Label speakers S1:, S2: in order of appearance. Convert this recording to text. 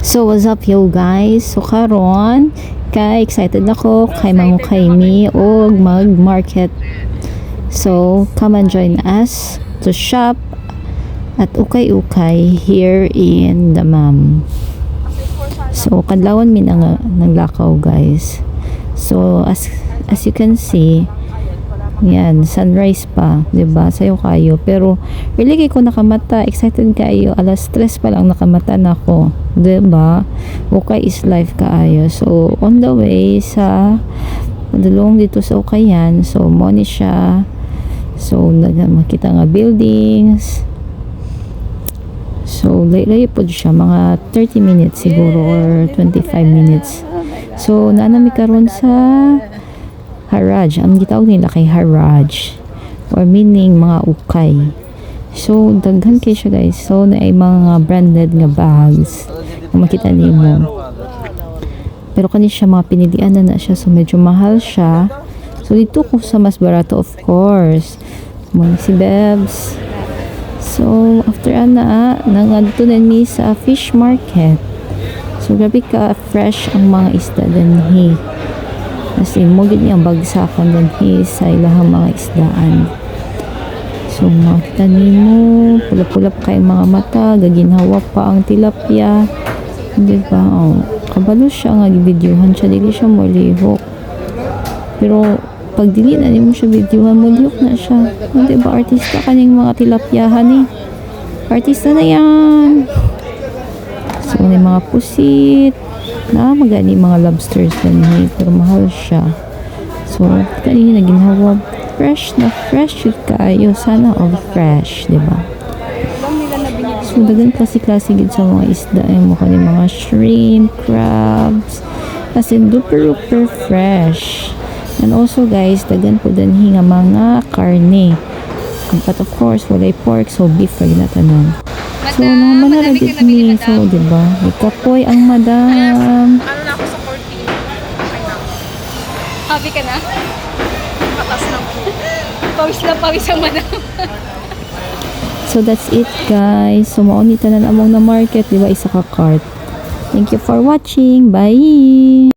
S1: So what's up yo guys? So karon kay excited ako kay mangukay mi og mag-market. So come and join us to shop at ukay-ukay here in Damam. So kadlawon mi naglakaw guys. So as you can see, yan, sunrise pa, 'di ba? Sayo kayo. Pero really kay ko nakamata, excited kayo. Alas 3 pa lang nakamata na ako, 'di ba? Okay is life kaayo. So on the way sa padulong dito sa Ukayan. So mo ni siya. So makita nga buildings. So layo po siya, mga 30 minutes siguro or 25 minutes. So nanami karon sa Haraj, ang gitawag nila kay Haraj, or meaning mga ukay. So daghan kay siya guys. So na ay mga branded nga bags na makita nimo. Pero kani siya mga pinilian na siya, so medyo mahal siya. So dito ko sa mas barato, of course, mo si Bebs. So after nangadto na mi sa fish market. So grabe ka fresh ang mga isda dinhi. Kasi mo gid niyang bagsakan din sa ilahang mga isdaan. So makita nimo pula-pula pa kay mga mata, gaginhawa pa ang tilapia, di ba? Oh, kabalo siya nga gibidyohan siya, dili siya mo lihok. Pero pag dili na nimo siya videohan, mo lihok na siya. Di ba, artista kaning mga tilapyahan artista na yan. So may mga pusit na magani mga lobsters din pero mahal siya. So kanina ginhawa fresh na fresh yun kayo, sana all fresh, di ba? So dagan klase-klase gid sa mga isda mo kani mga shrimp, crabs, as in super fresh. And also guys, dagan po dinhi nga mga karne, but of course walay pork, so beef ra na tanan. So, naman na ragit ni. So, diba? Ikapoy ang madam.
S2: Ano na ako sa 14? Okay na. Happy ka na? Patas na po. Pawis ang madam.
S1: So, that's it guys. So, maunita na among na market. Diba? Isa ka cart. Thank you for watching. Bye!